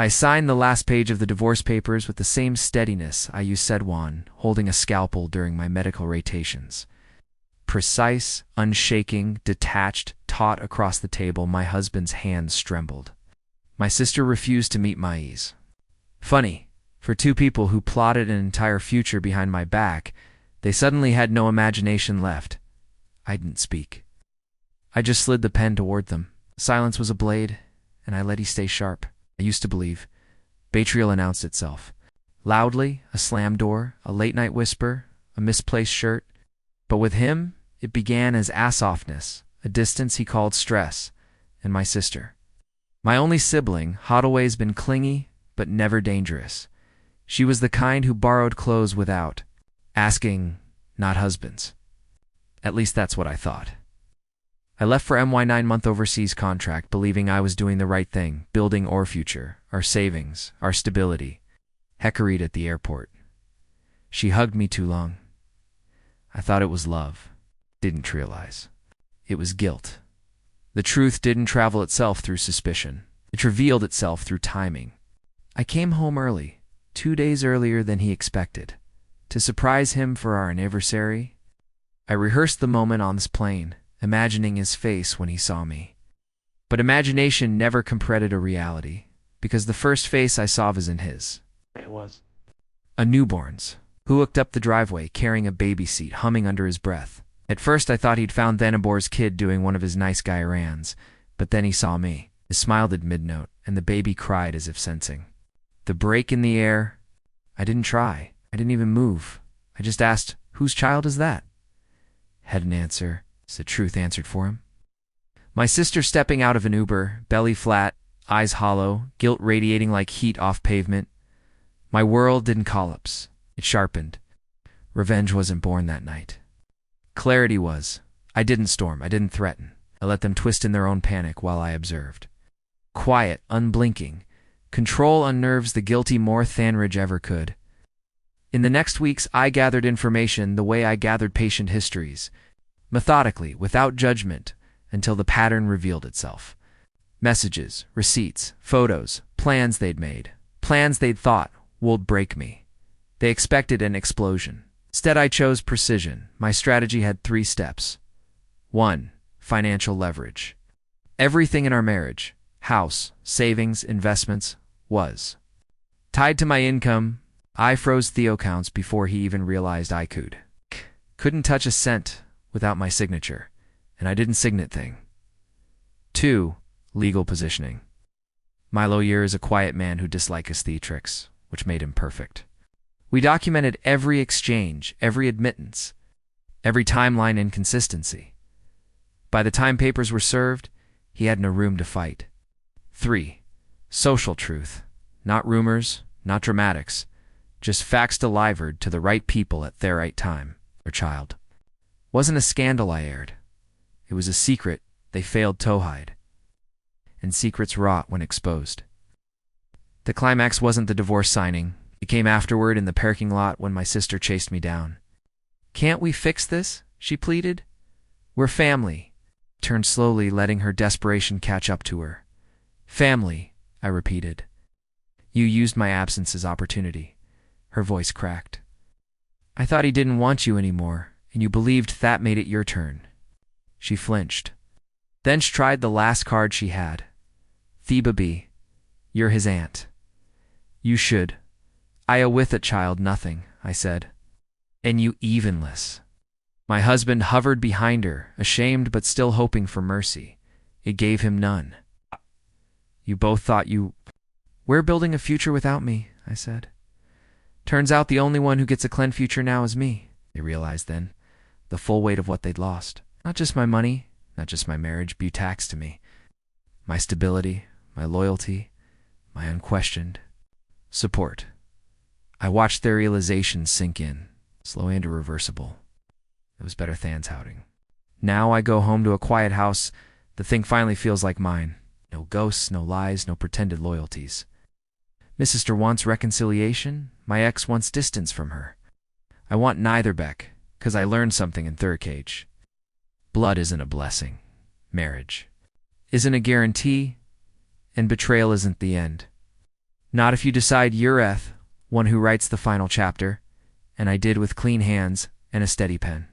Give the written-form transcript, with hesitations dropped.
I signed the last page of the divorce papers with the same steadiness I used Sedwan, holding a scalpel during my medical rotations. Precise, unshaking, detached, taut across the table, my husband's hands trembled. My sister refused to meet my ease. Funny, for two people who plotted an entire future behind my back, they suddenly had no imagination left. I didn't speak. I just slid the pen toward them. Silence was a blade, and I let he stay sharp. I used to believe. Betrayal announced itself. Loudly, a slam door, a late-night whisper, a misplaced shirt. But with him, it began as ass-offness, a distance he called stress, and my sister. My only sibling had always been clingy, but never dangerous. She was the kind who borrowed clothes without asking, not husbands. At least that's what I thought. I left for my 9-month overseas contract, believing I was doing the right thing, building our future, our savings, our stability. Hecoried at the airport. She hugged me too long. I thought it was love. Didn't realize. It was guilt. The truth didn't travel itself through suspicion. It revealed itself through timing. I came home early, 2 days earlier than he expected. To surprise him for our anniversary, I rehearsed the moment on this plane, imagining his face when he saw me. But imagination never comprehended a reality, because the first face I saw wasn't his. It was A newborn's, who looked up the driveway carrying a baby seat, humming under his breath. At first I thought he'd found Thanabor's kid doing one of his nice guy errands, but then he saw me. He smiled at mid-note, and the baby cried as if sensing. The break in the air. I didn't try. I didn't even move. I just asked, "Whose child is that?" Had an answer. The truth answered for him. My sister stepping out of an Uber, belly flat, eyes hollow, guilt radiating like heat off pavement. My world didn't collapse. It sharpened. Revenge wasn't born that night. Clarity was. I didn't storm. I didn't threaten. I let them twist in their own panic while I observed. Quiet, unblinking. Control unnerves the guilty more than Ridge ever could. In the next weeks, I gathered information the way I gathered patient histories, methodically, without judgment, until the pattern revealed itself. Messages, receipts, photos, plans they'd made, plans they'd thought would break me. They expected an explosion. Instead, I chose precision. My strategy had 3 steps. 1. Financial leverage. Everything in our marriage, house, savings, investments, was tied to my income. I froze Theo accounts before he even realized I could. Couldn't touch a cent without my signature, and I didn't signet thing. 2. Legal positioning. My lawyer is a quiet man who dislikes theatrics, which made him perfect. We documented every exchange, every admittance, every timeline inconsistency. By the time papers were served, he had no room to fight. 3. Social truth. Not rumors, not dramatics, just facts delivered to the right people at their right time. Their child. Wasn't a scandal I aired. It was a secret they failed to hide. And secrets rot when exposed. The climax wasn't the divorce signing. It came afterward in the parking lot when my sister chased me down. "Can't we fix this?" she pleaded. "We're family." Turned slowly, letting her desperation catch up to her. "Family," I repeated. "You used my absence as opportunity." Her voice cracked. "I thought he didn't want you anymore, and you believed that made it your turn." She flinched. Then she tried the last card she had. "Theba B. You're his aunt. You should." "I owe with a child nothing," I said. "And you evenless." My husband hovered behind her, ashamed but still hoping for mercy. It gave him none. "You both thought you—" "We're building a future without me," I said. "Turns out the only one who gets a clean future now is me." They realized then the full weight of what they'd lost. Not just my money, not just my marriage, be taxed to me. My stability, my loyalty, my unquestioned support. I watched their realization sink in, slow and irreversible. It was better than outing. Now I go home to a quiet house. The thing finally feels like mine. No ghosts, no lies, no pretended loyalties. My sister wants reconciliation. My ex wants distance from her. I want neither, Beck, because I learned something in third cage. Blood isn't a blessing. Marriage isn't a guarantee. And betrayal isn't the end. Not if you decide you're one who writes the final chapter, and I did with clean hands and a steady pen.